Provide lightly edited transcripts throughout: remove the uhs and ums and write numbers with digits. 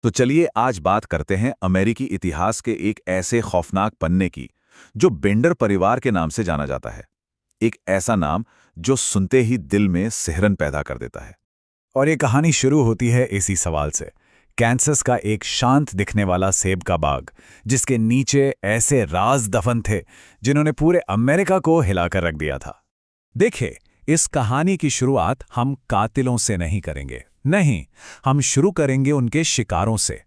तो चलिए आज बात करते हैं अमेरिकी इतिहास के एक ऐसे खौफनाक पन्ने की जो बेंडर परिवार के नाम से जाना जाता है। एक ऐसा नाम जो सुनते ही दिल में सिहरन पैदा कर देता है। और ये कहानी शुरू होती है इसी सवाल से। कैंसस का एक शांत दिखने वाला सेब का बाग, जिसके नीचे ऐसे राज दफन थे जिन्होंने पूरे अमेरिका को हिलाकर रख दिया था। देखिए, इस कहानी की शुरुआत हम कातिलों से नहीं करेंगे। नहीं, हम शुरू करेंगे उनके शिकारों से।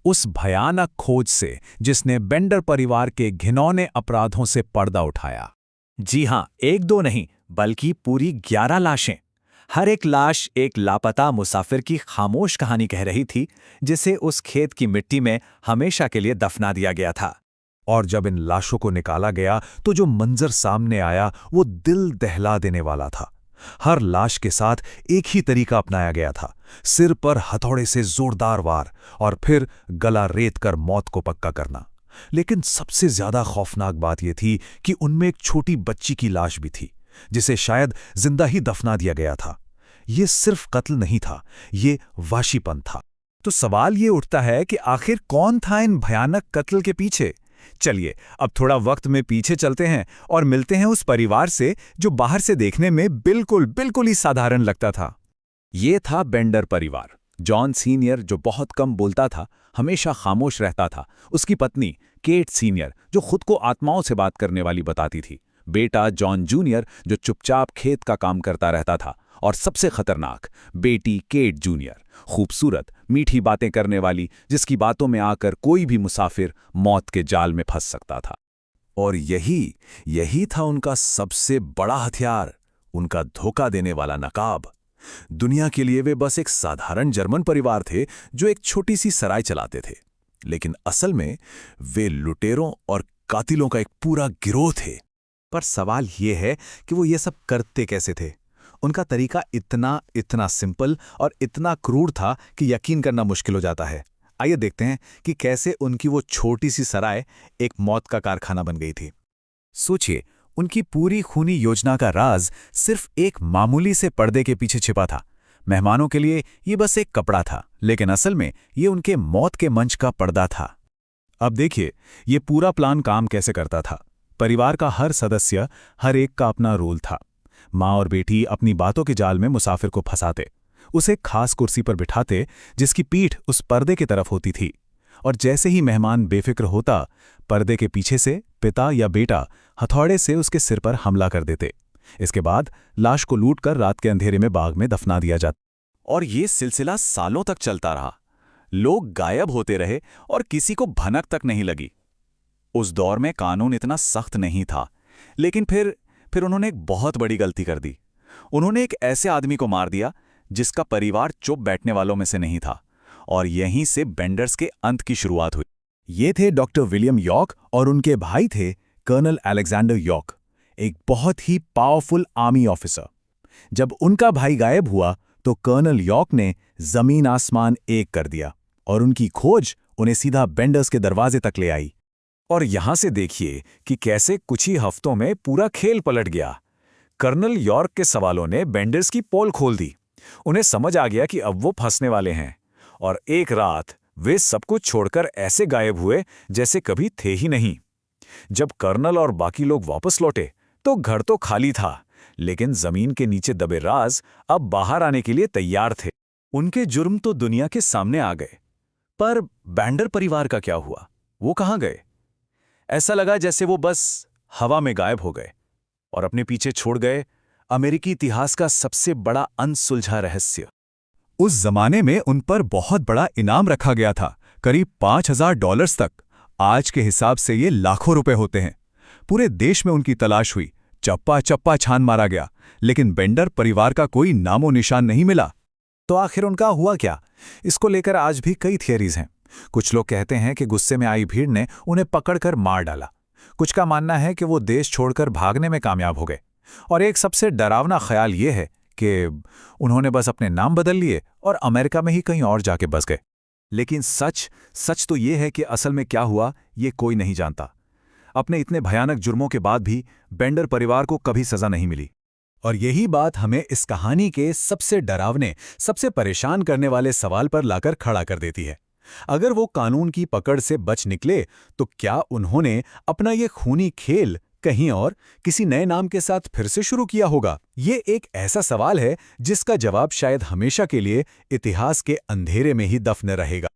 उस भयानक खोज से जिसने बेंडर परिवार के घिनौने अपराधों से पर्दा उठाया। जी हां, एक दो नहीं बल्कि पूरी 11 लाशें। हर एक लाश एक लापता मुसाफिर की खामोश कहानी कह रही थी, जिसे उस खेत की मिट्टी में हमेशा के लिए दफना दिया गया था। और जब इन लाशों को निकाला गया तो जो मंजर सामने आया वो दिल दहला देने वाला था। हर लाश के साथ एक ही तरीका अपनाया गया था, सिर पर हथौड़े से जोरदार वार और फिर गला रेत कर मौत को पक्का करना। लेकिन सबसे ज्यादा खौफनाक बात यह थी कि उनमें एक छोटी बच्ची की लाश भी थी, जिसे शायद जिंदा ही दफना दिया गया था। ये सिर्फ कत्ल नहीं था, ये वाशीपन था। तो सवाल ये उठता है कि आखिर कौन था इन भयानक कत्ल के पीछे? चलिए अब थोड़ा वक्त में पीछे चलते हैं और मिलते हैं उस परिवार से जो बाहर से देखने में बिल्कुल बिल्कुल ही साधारण लगता था। ये था बेंडर परिवार। जॉन सीनियर, जो बहुत कम बोलता था, हमेशा खामोश रहता था। उसकी पत्नी केट सीनियर, जो खुद को आत्माओं से बात करने वाली बताती थी। बेटा जॉन जूनियर, जो चुपचाप खेत का काम करता रहता था। और सबसे खतरनाक बेटी केट जूनियर, खूबसूरत मीठी बातें करने वाली, जिसकी बातों में आकर कोई भी मुसाफिर मौत के जाल में फंस सकता था। और यही था उनका सबसे बड़ा हथियार, उनका धोखा देने वाला नकाब। दुनिया के लिए वे बस एक साधारण जर्मन परिवार थे जो एक छोटी सी सराय चलाते थे, लेकिन असल में वे लुटेरों और कातिलों का एक पूरा गिरोह थे। पर सवाल यह है कि वो ये सब करते कैसे थे? उनका तरीका इतना सिंपल और इतना क्रूर था कि यकीन करना मुश्किल हो जाता है। आइए देखते हैं कि कैसे उनकी वो छोटी सी सराय एक मौत का कारखाना बन गई थी। सोचिए, उनकी पूरी खूनी योजना का राज सिर्फ एक मामूली से पर्दे के पीछे छिपा था। मेहमानों के लिए ये बस एक कपड़ा था, लेकिन असल में ये उनके मौत के मंच का पर्दा था। अब देखिए, ये पूरा प्लान काम कैसे करता था। परिवार का हर सदस्य, हर एक का अपना रोल था। माँ और बेटी अपनी बातों के जाल में मुसाफिर को फंसाते, उसे खास कुर्सी पर बिठाते जिसकी पीठ उस पर्दे की तरफ होती थी। और जैसे ही मेहमान बेफिक्र होता, पर्दे के पीछे से पिता या बेटा हथौड़े से उसके सिर पर हमला कर देते। इसके बाद लाश को लूटकर रात के अंधेरे में बाग में दफना दिया जाता। और ये सिलसिला सालों तक चलता रहा। लोग गायब होते रहे और किसी को भनक तक नहीं लगी। उस दौर में कानून इतना सख्त नहीं था, लेकिन फिर उन्होंने एक बहुत बड़ी गलती कर दी। उन्होंने एक ऐसे आदमी को मार दिया जिसका परिवार चुप बैठने वालों में से नहीं था। और यहीं से बेंडर्स के अंत की शुरुआत हुई। ये थे डॉक्टर विलियम यॉर्क और उनके भाई थे कर्नल अलेक्जेंडर यॉर्क, एक बहुत ही पावरफुल आर्मी ऑफिसर। जब उनका भाई गायब हुआ तो कर्नल यॉर्क ने जमीन आसमान एक कर दिया और उनकी खोज उन्हें सीधा बेंडर्स के दरवाजे तक ले आई। और यहां से देखिए कि कैसे कुछ ही हफ्तों में पूरा खेल पलट गया। कर्नल यॉर्क के सवालों ने बेंडर्स की पोल खोल दी। उन्हें समझ आ गया कि अब वो फंसने वाले हैं। और एक रात वे सब कुछ छोड़कर ऐसे गायब हुए जैसे कभी थे ही नहीं। जब कर्नल और बाकी लोग वापस लौटे तो घर तो खाली था, लेकिन जमीन के नीचे दबे राज अब बाहर आने के लिए तैयार थे। उनके जुर्म तो दुनिया के सामने आ गए, पर बेंडर परिवार का क्या हुआ? वो कहां गए? ऐसा लगा जैसे वो बस हवा में गायब हो गए और अपने पीछे छोड़ गए अमेरिकी इतिहास का सबसे बड़ा अनसुलझा रहस्य। उस जमाने में उन पर बहुत बड़ा इनाम रखा गया था, करीब $5000 तक। आज के हिसाब से ये लाखों रुपए होते हैं। पूरे देश में उनकी तलाश हुई, चप्पा चप्पा छान मारा गया, लेकिन बेंडर परिवार का कोई नामो निशान नहीं मिला। तो आखिर उनका हुआ क्या? इसको लेकर आज भी कई थियरीज हैं। कुछ लोग कहते हैं कि गुस्से में आई भीड़ ने उन्हें पकड़कर मार डाला। कुछ का मानना है कि वो देश छोड़कर भागने में कामयाब हो गए। और एक सबसे डरावना ख्याल ये है कि उन्होंने बस अपने नाम बदल लिए और अमेरिका में ही कहीं और जाके बस गए। लेकिन सच तो ये है कि असल में क्या हुआ ये कोई नहीं जानता। अपने इतने भयानक जुर्मों के बाद भी बेंडर परिवार को कभी सजा नहीं मिली। और यही बात हमें इस कहानी के सबसे डरावने, सबसे परेशान करने वाले सवाल पर लाकर खड़ा कर देती है। अगर वो कानून की पकड़ से बच निकले तो क्या उन्होंने अपना ये खूनी खेल कहीं और किसी नए नाम के साथ फिर से शुरू किया होगा? ये एक ऐसा सवाल है जिसका जवाब शायद हमेशा के लिए इतिहास के अंधेरे में ही दफन रहेगा।